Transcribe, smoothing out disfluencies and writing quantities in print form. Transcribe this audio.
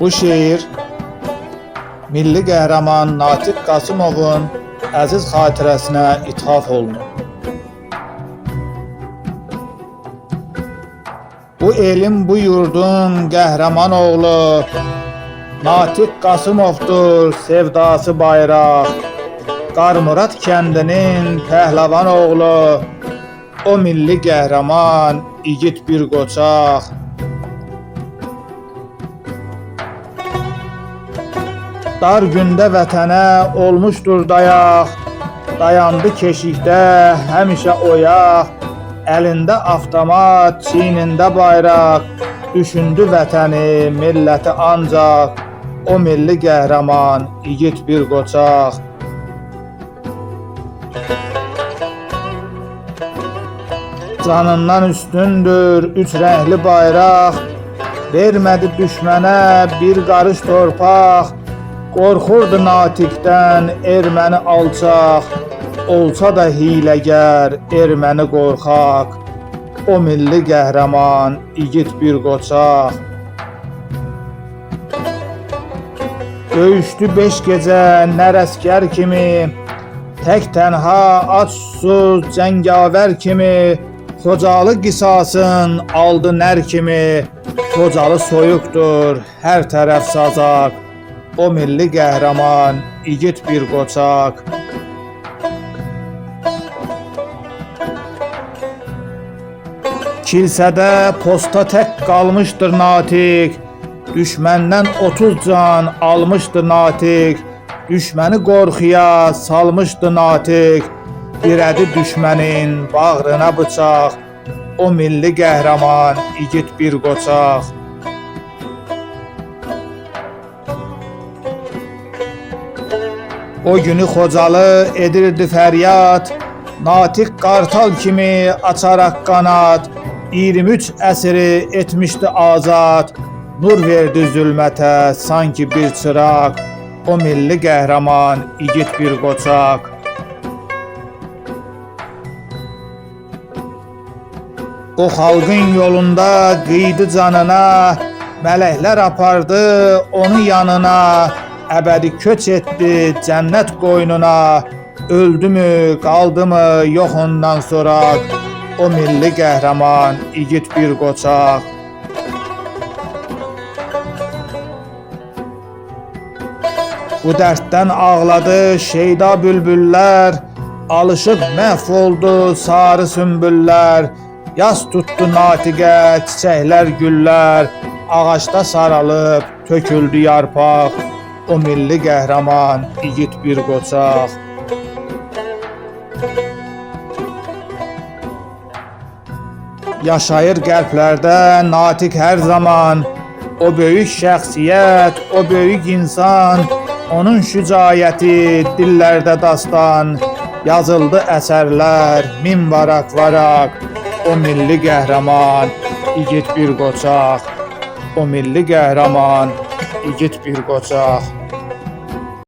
Bu şeir milli qəhrəman Natiq Qasımovun əziz xatirəsinə ithaf olunur. Bu elin, bu yurdun qəhrəman oğlu Natiq Qasımovdur, sevdası bayraq. Qarmurad kəndinin pəhləvan oğlu, o milli qəhrəman, igid bir qoçaq. Dar gündə vətənə olmuşdur dayaq, dayandı keşikdə həmişə oyaq. Əlində avtomat, çiynində bayraq, düşündü vətəni, milləti ancaq. O milli qəhrəman, igid bir qoçaq. Canından üstündür üç rəngli bayraq, vermədi düşmənə bir qarış torpaq. Qorxurdu Natiqdən erməni alçaq, olsa da hiyləgər erməni qorxaq. O milli qəhrəman, igid bir qoçaq. Döyüşdü 5 gecə nər əsgər kimi, tək tənha, ac susuz cəngavər kimi. Xocalı qisasın aldı nər kimi, Xocalı soyuqdur, hər tərəf sazaq. O milli qəhrəman, igid bir qoçaq. Kilsədə posta tək qalmışdır Natiq, düşməndən 30 can almışdı Natiq. Düşməni qorxuya salmışdı Natiq, dirədi düşmənin bağrına bıçaq. O milli qəhrəman, igid bir qoçaq. O günü Xocalı edirdi fəryad, Natiq qartal kimi açaraq qanad. 23 əsiri etmişdi azad, nur verdi zülmətə sanki bir çıraq. O milli qəhrəman, igid bir qoçaq. O xalqın yolunda qıydı canına, mələklər apardı onu yanına. Əbədi köç etdi cənnət qoynuna, öldümü, qaldımı yox ondan sonra. O milli qəhrəman, igid bir qoçaq. Bu dərddən ağladı şeyda bülbüllər, alışıb məhv oldu sarı sümbüllər. Yas tutdu Natiqə çiçəklər, güllər, ağacda saralıb töküldü yarpaq. O milli qəhrəman, igid bir qoçaq. Yaşayır qəlblərdə Natiq hər zaman, o böyük şəxsiyyət, o böyük insan. Onun şücaəti dillərdə dastan, yazıldı əsərlər min varaq. O milli qəhrəman, igid bir qoçaq. O milli qəhrəman, igid bir qoçaq.